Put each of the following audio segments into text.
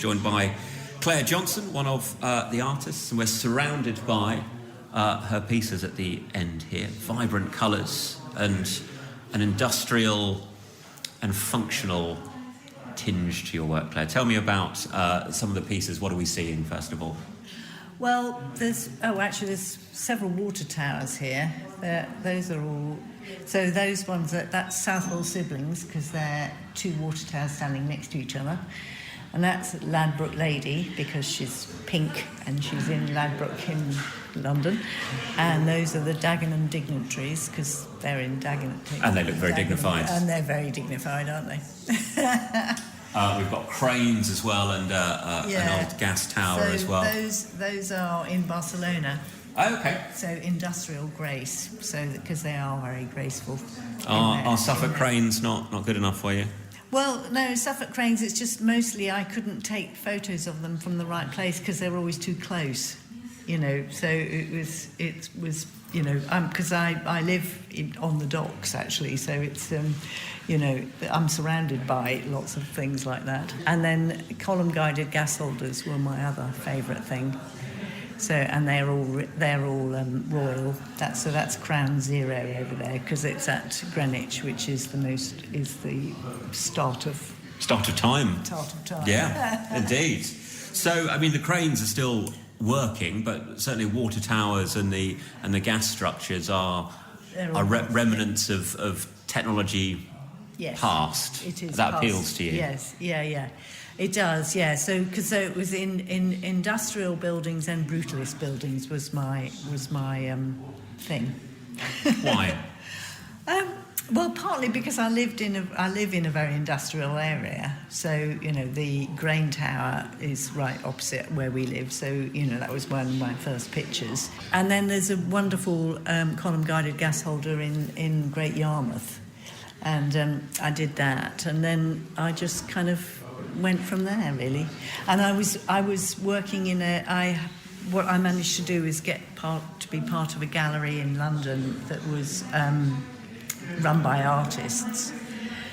joined by Clare Johnson, one of the artists, and we're surrounded by her pieces at the end here. Vibrant colours and an industrial and functional tinge to your work, Clare. Tell me about some of the pieces. What are we seeing, first of all? Well, there's several water towers here. Those are all... So those ones, that's Southwell Siblings, because they're two water towers standing next to each other. And that's Ladbroke Lady, because she's pink and she's in Ladbroke in London. And those are the Dagenham dignitaries, because they're in Dagenham. And they look very dignified. And they're very dignified, aren't they? We've got cranes as well, and an old gas tower as well. Those are in Barcelona. Oh, okay. So industrial grace, because they are very graceful. Are Suffolk cranes not good enough for you? Well, no, Suffolk cranes, it's just mostly I couldn't take photos of them from the right place because they were always too close, so it was because I live on the docks, actually, so it's, I'm surrounded by lots of things like that. And then column-guided gas holders were my other favourite thing. So, and they're all royal. That's Crown Zero over there, because it's at Greenwich, which is the start of time. Start of time. Yeah, indeed. So, I mean, the cranes are still working, but certainly water towers and the gas structures are remnants of technology. Yes, past. It is that past. Appeals to you. Yes, yeah. It does, yeah. So it was in industrial buildings and brutalist buildings was my thing. Why? Well, partly because I live in a very industrial area. So the grain tower is right opposite where we live. So that was one of my first pictures. And then there's a wonderful column guided gas holder in Great Yarmouth, and I did that. And then I just kind of went from there, really. And I was working in what I managed to do is to be part of a gallery in London that was run by artists.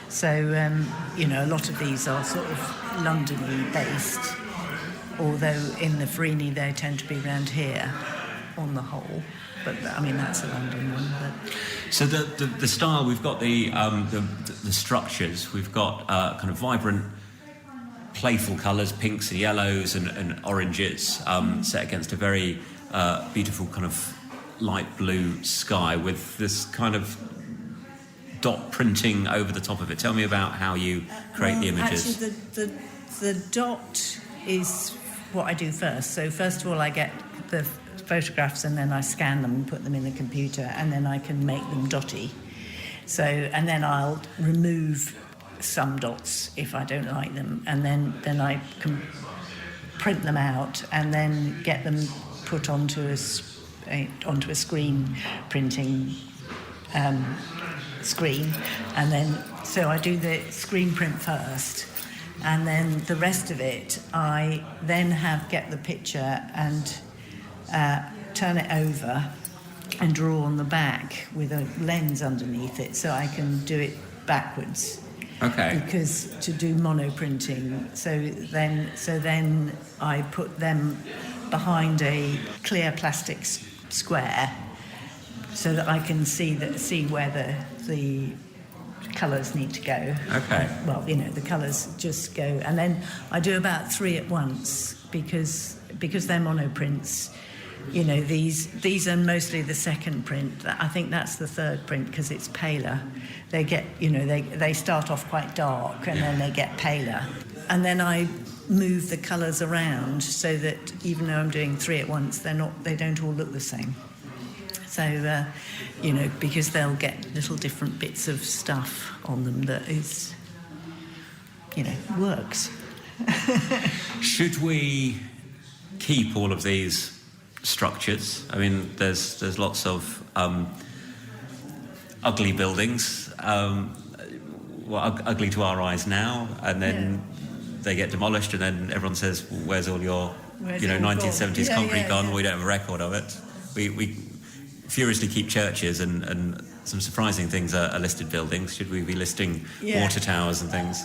So a lot of these are sort of London-y based, although in the Ferini they tend to be around here on the whole. But I mean that's a London one. But. So the style, we've got the structures, we've got kind of vibrant, playful colours, pinks and yellows and oranges, set against a very beautiful kind of light blue sky with this kind of dot printing over the top of it. Tell me about how you create the images. Actually, the dot is what I do first. So first of all, I get the photographs and then I scan them and put them in the computer, and then I can make them dotty. So, and then I'll remove some dots if I don't like them, and then I can print them out and then get them put onto a screen printing screen, and then so I do the screen print first, and then the rest of it I then get the picture and turn it over and draw on the back with a lens underneath it, so I can do it backwards. Okay. Because to do monoprinting, so then I put them behind a clear plastic square, so that I can see where the colours need to go. Okay. Well, the colours just go, and then I do about 3 at once because they're monoprints. These are mostly the second print. I think that's the third print because it's paler. They get, they start off quite dark and then they get paler. And then I move the colours around so that even though I'm doing 3 at once, they don't all look the same. So, because they'll get little different bits of stuff on them that is, works. Should we keep all of these structures? I mean, there's lots of ugly buildings, ugly to our eyes now, and then they get demolished, and then everyone says, "Where's all your, 1970s concrete gone?" Well, we don't have a record of it. We furiously keep churches, and some surprising things are listed buildings. Should we be listing water towers and things?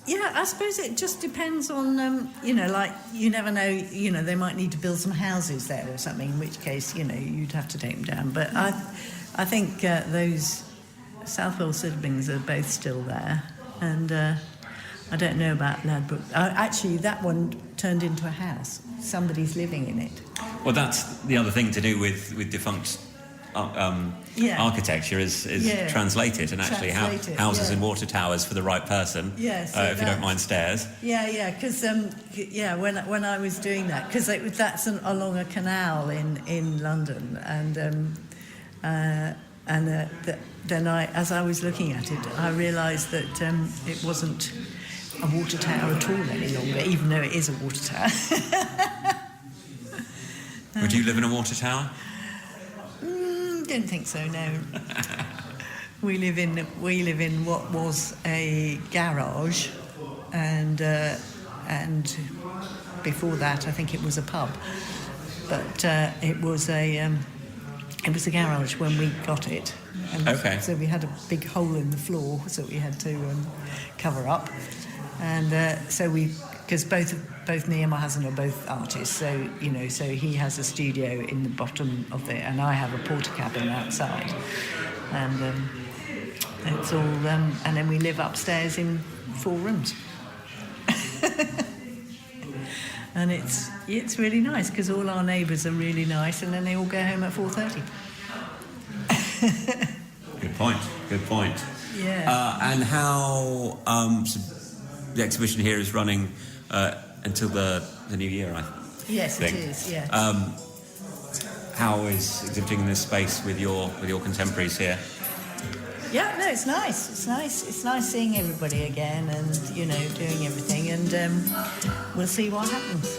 Yeah, I suppose it just depends on, like, you never know, they might need to build some houses there or something, in which case, you'd have to take them down. But I think those South Wales siblings are both still there. And I don't know about Ladbroke. Actually, that one turned into a house. Somebody's living in it. Well, that's the other thing to do with defunct architecture is translate it and actually have houses and water towers for the right person. Yes, if you don't mind stairs. Yeah, because when I was doing that, because that's along a canal in London, and then as I was looking at it, I realised that it wasn't a water tower at all any longer, even though it is a water tower. Would you live in a water tower? Don't think so. No. we live in what was a garage, and before that I think it was a pub, but it was a garage when we got it. And okay. So we had a big hole in the floor, so we had to cover up, and because both me and my husband are both artists, so so he has a studio in the bottom of it, and I have a porter cabin outside, and it's all, and then we live upstairs in 4 rooms, and it's really nice because all our neighbours are really nice, and then they all go home at 4:30. Good point. Yeah. And how so the exhibition here is running until the new year, I think. Yes, it is. Yeah. How is exhibiting in this space with your contemporaries here? Yeah, no, it's nice. It's nice. It's nice seeing everybody again, and doing everything, and we'll see what happens.